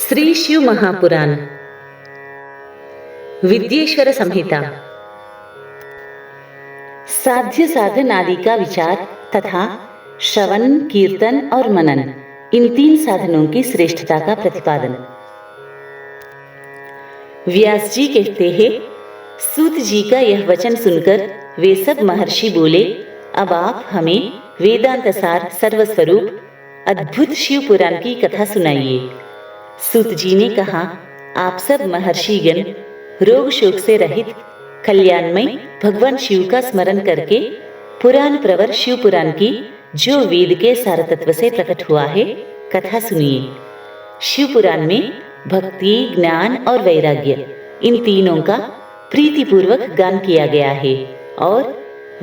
श्री शिव महापुराण विद्येश्वर संहिता। साध्य साधन आदि का विचार तथा श्रवण, कीर्तन और मनन, इन तीन साधनों की श्रेष्ठता का प्रतिपादन। व्यास जी कहते हैं, सूत जी का यह वचन सुनकर वे सब महर्षि बोले, अब आप हमें वेदांत सार सर्वस्वरूप अद्भुत शिव पुराण की कथा सुनाइए। सूत जी ने कहा, आप सब महर्षिगण रोग शोक से रहित कल्याणमय भगवान शिव का स्मरण करके पुराण प्रवर शिव पुराण की, जो वेद के सार तत्व से प्रकट हुआ है, कथा सुनिए। शिव पुराण में भक्ति, ज्ञान और वैराग्य, इन तीनों का प्रीतिपूर्वक गान किया गया है और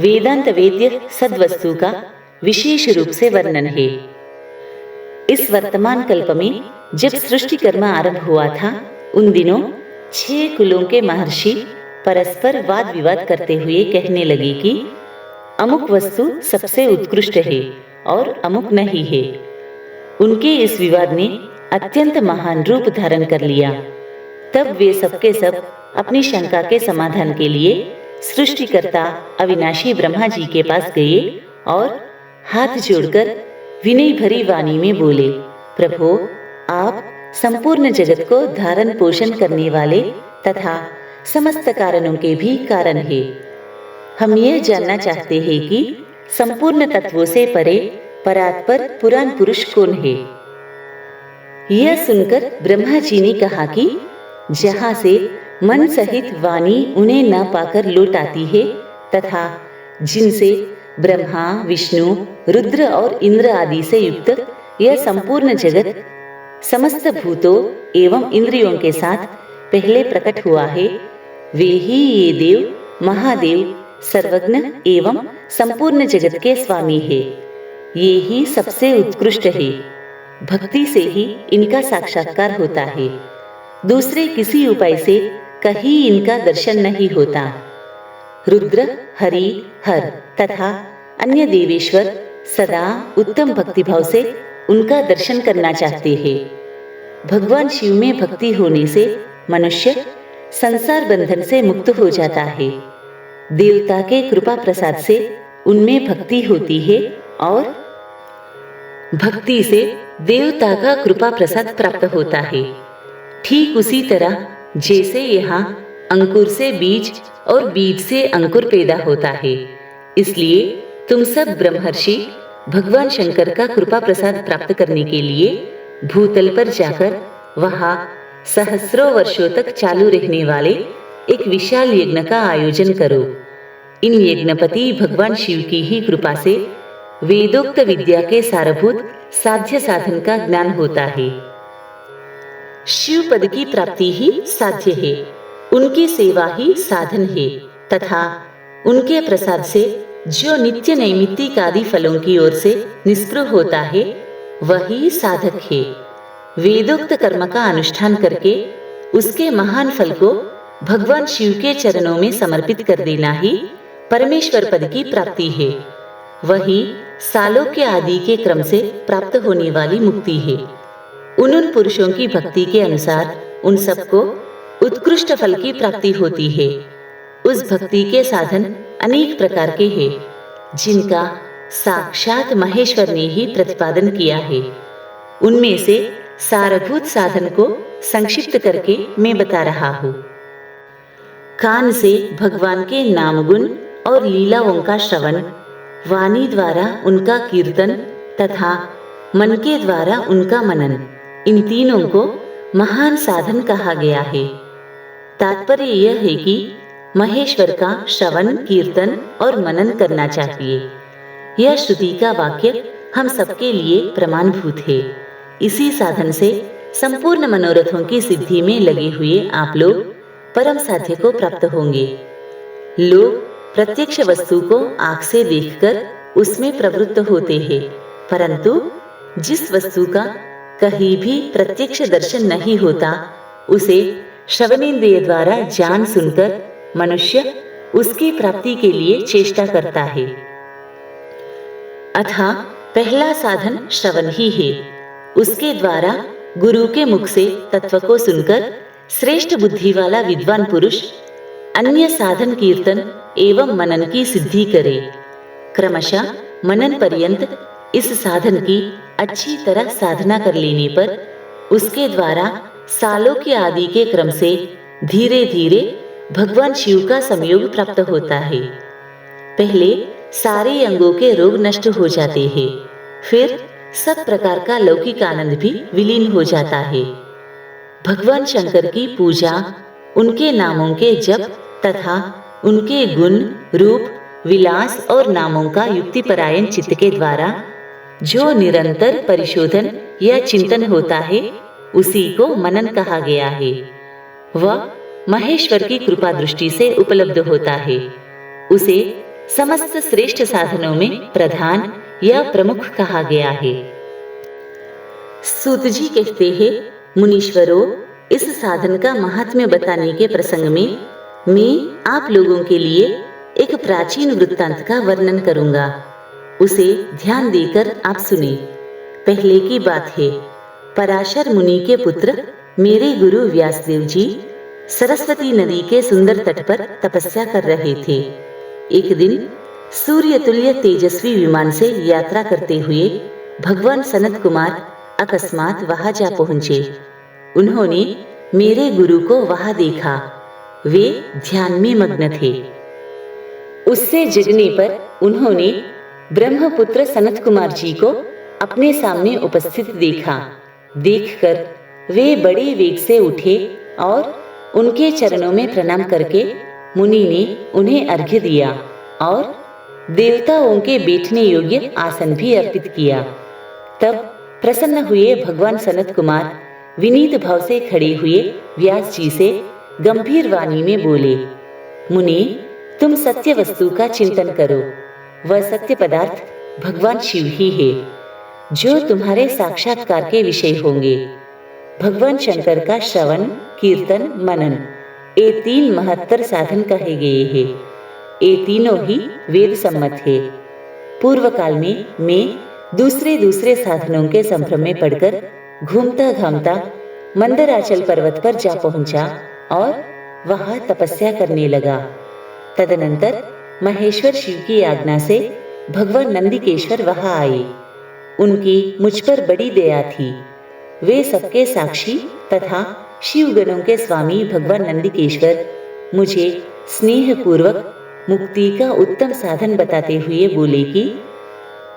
वेदांत वेद्य सद्वस्तु का विशेष रूप से वर्णन है। इस वर्तमान कल्प में जब सृष्टि कर्म आरंभ हुआ था, उन दिनों 6 कुलों के महर्षि परस्पर वाद विवाद करते हुए कहने लगे कि अमुक वस्तु सबसे उत्कृष्ट है और अमुक नहीं है। उनके इस विवाद ने अत्यंत महान रूप धारण कर लिया। तब वे सबके सब अपनी शंका के समाधान के लिए सृष्टिकर्ता अविनाशी ब्रह्मा जी के पास गए और हाथ जोड़कर विनय भरी वाणी में बोले, प्रभु, आप संपूर्ण जगत को धारण पोषण करने वाले तथा समस्त कारणों के भी कारण है। हम यह जानना चाहते हैं कि संपूर्ण तत्वों से परे परात्पर पुराण पुरुष कौन है। यह सुनकर ब्रह्मा जी ने कहा कि जहाँ से मन सहित वाणी उन्हें न पाकर लौट आती है तथा जिनसे ब्रह्मा, विष्णु, रुद्र और इंद्र आदि से युक्त यह संपूर्ण जगत समस्त भूतों एवं इंद्रियों के साथ पहले प्रकट हुआ है, वे ही ये देव महादेव सर्वज्ञ एवं संपूर्ण जगत के स्वामी है। ये ही सबसे उत्कृष्ट है। भक्ति से ही इनका साक्षात्कार होता है। दूसरे किसी उपाय से कहीं इनका दर्शन नहीं होता। रुद्र, हरि, हर तथा अन्य देवेश्वर सदा उत्तम भक्तिभाव से उनका दर्शन करना चाहते हैं। भगवान शिव में भक्ति होने से मनुष्य संसार बंधन से मुक्त हो जाता है। देवता के कृपा प्रसाद से उनमें भक्ति होती है और भक्ति से देवता का कृपा प्रसाद प्राप्त होता है। ठीक उसी तरह जैसे यहाँ अंकुर से बीज और बीज से अंकुर पैदा होता है, इसलिए तुम सब ब्रह्मर्षि भगवान शंकर का कृपा प्रसाद प्राप्त करने के लिए भूतल पर जाकर वहां सहस्रों वर्षों तक चालू रहने वाले एक विशाल यज्ञ का आयोजन करो। इन यज्ञपति भगवान शिव की ही कृपा से वेदोक्त विद्या के सारभूत साध्य साधन का ज्ञान होता है। शिव पद की प्राप्ति ही साध्य है, उनकी सेवा ही साधन है तथा उनके प्रसाद से जो नित्य नैमित्तिक आदि फलों की ओर से निष्पृह होता है, वही साधक है। वेदोक्त कर्म का अनुष्ठान करके उसके महान फल को भगवान शिव के चरणों में समर्पित कर देना ही परमेश्वर पद की प्राप्ति है। वही सालों के आदि के क्रम से प्राप्त होने वाली मुक्ति है। उन पुरुषों की भक्ति के अनुसार उन सबको उत्कृष्ट फल की प्राप्ति होती है। उस भक्ति के साधन अनेक प्रकार के हैं, जिनका साक्षात महेश्वर ने ही प्रतिपादन किया है। उनमें से सारभूत साधन को संक्षिप्त करके मैं बता रहा हूँ। कान से भगवान के नाम गुण और लीलाओं का श्रवण, वाणी द्वारा उनका कीर्तन तथा मन के द्वारा उनका मनन, इन तीनों को महान साधन कहा गया है। तात्पर्य यह है कि महेश्वर का श्रवण, कीर्तन और मनन करना चाहिए। यह श्रुति का वाक्य हम सबके लिए प्रमाणभूत है। इसी साधन से संपूर्ण मनोरथों की सिद्धि में लगे हुए आप लोग परम साध्य को प्राप्त होंगे। लोग प्रत्यक्ष वस्तु को आंख से देखकर उसमें प्रवृत्त होते हैं, परंतु जिस वस्तु का कहीं भी प्रत्यक्ष दर्शन नहीं होता, उसे श्रवणेन्द्रिय द्वारा जान सुनकर मनुष्य उसकी प्राप्ति के लिए चेष्टा करता है। अतः पहला साधन श्रवण ही है। उसके द्वारा गुरु के मुख से तत्व को सुनकर श्रेष्ठ बुद्धि वाला विद्वान पुरुष अन्य साधन कीर्तन एवं मनन की सिद्धि करे। क्रमशः मनन पर्यंत इस साधन की अच्छी तरह साधना कर लेने पर उसके द्वारा सालों के आदि के क्रम से धीरे धीरे भगवान शिव का संयोग प्राप्त होता है। पहले सारे अंगों के रोग नष्ट हो जाते हैं, फिर सब प्रकार का लौकिक आनंद भी विलीन हो जाता है। भगवान शंकर की पूजा, उनके नामों के जप तथा उनके गुण, रूप, विलास और नामों का युक्तिपरायण चित्त के द्वारा जो निरंतर परिशोधन या चिंतन होता है, उसी को मनन कहा गया है। वह महेश्वर की कृपा दृष्टि से उपलब्ध होता है। उसे समस्त श्रेष्ठ साधनों में प्रधान या प्रमुख कहा गया है। सूत जी कहते हैं, मुनीश्वरों, इस साधन का महात्म्य बताने के प्रसंग में मैं आप लोगों के लिए एक प्राचीन वृत्तांत का वर्णन करूंगा। उसे ध्यान देकर आप सुने। पहले की बात है, पराशर मुनि के पुत्र मेरे गुरु व्यासदेव जी सरस्वती नदी के सुंदर तट पर तपस्या कर रहे थे। एक दिन सूर्य तुल्य तेजस्वी विमान से यात्रा करते हुए भगवान सनत कुमार अकस्मात वहां जा पहुंचे। उन्होंने मेरे गुरु को वहां देखा। वे ध्यान में मग्न थे। उससे जगने पर उन्होंने ब्रह्मपुत्र सनत कुमार जी को अपने सामने उपस्थित देखा। देखकर वे बड़े वेग से उठे और उनके चरणों में प्रणाम करके मुनि ने उन्हें अर्घ्य दिया और देवताओं के बैठने योग्य आसन भी अर्पित किया। तब प्रसन्न हुए भगवान सनत कुमार विनीत भाव से खड़े हुए व्यास जी से गंभीर वाणी में बोले, मुनि, तुम सत्य वस्तु का चिंतन करो। वह सत्य पदार्थ भगवान शिव ही है, जो तुम्हारे साक्षात्कार के विषय होंगे। भगवान शंकर का श्रवण, कीर्तन, मनन, ये तीन महत्तर साधन कहे गए हैं। ये तीनों ही वेद सम्मत है। पूर्व काल में मैं दूसरे साधनों के संभ्रम में पड़कर घूमता घामता मंदराचल पर्वत पर जा पहुंचा और वहां तपस्या करने लगा। तदनंतर महेश्वर शिव की आज्ञा से भगवान नंदिकेश्वर वहां आए। उनकी मुझ पर बड़ी दया थी। वे सबके साक्षी तथा शिव गणों के स्वामी भगवान नंदिकेश्वर मुझे स्नेह पूर्वक मुक्ति का उत्तम साधन बताते हुए बोले कि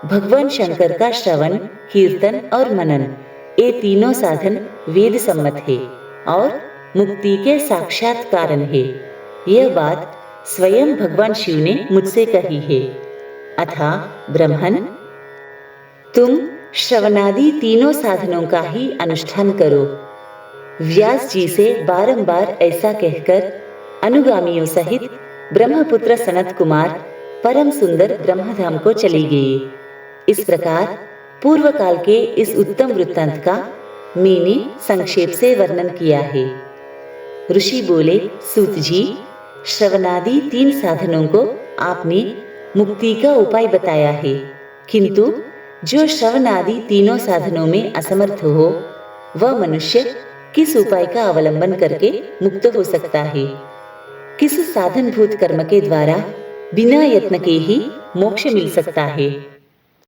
भगवान शंकर का श्रवण, कीर्तन और मनन, ये तीनों साधन वेद सम्मत है और मुक्ति के साक्षात कारण है। यह बात स्वयं भगवान शिव ने मुझसे कही है। अथा ब्रह्मन, तुम श्रवणादि तीनों साधनों का ही अनुष्ठान करो। व्यास जी से बारंबार ऐसा कहकर अनुगामियों सहित ब्रह्मपुत्र सनत कुमार परम सुंदर ब्रह्मधाम को चले गए। इस प्रकार पूर्व काल के इस उत्तम वृत्तांत का मैंने संक्षेप से वर्णन किया है। ऋषि बोले, सूत जी, श्रवणादि तीन साधनों को आपने मुक्ति का उपाय बताया है, किंतु जो श्रवण आदि तीनों साधनों में असमर्थ हो, वह मनुष्य किस उपाय का अवलंबन करके मुक्त हो सकता है? किस साधनभूत कर्म के द्वारा बिना यत्न के ही मोक्ष मिल सकता है?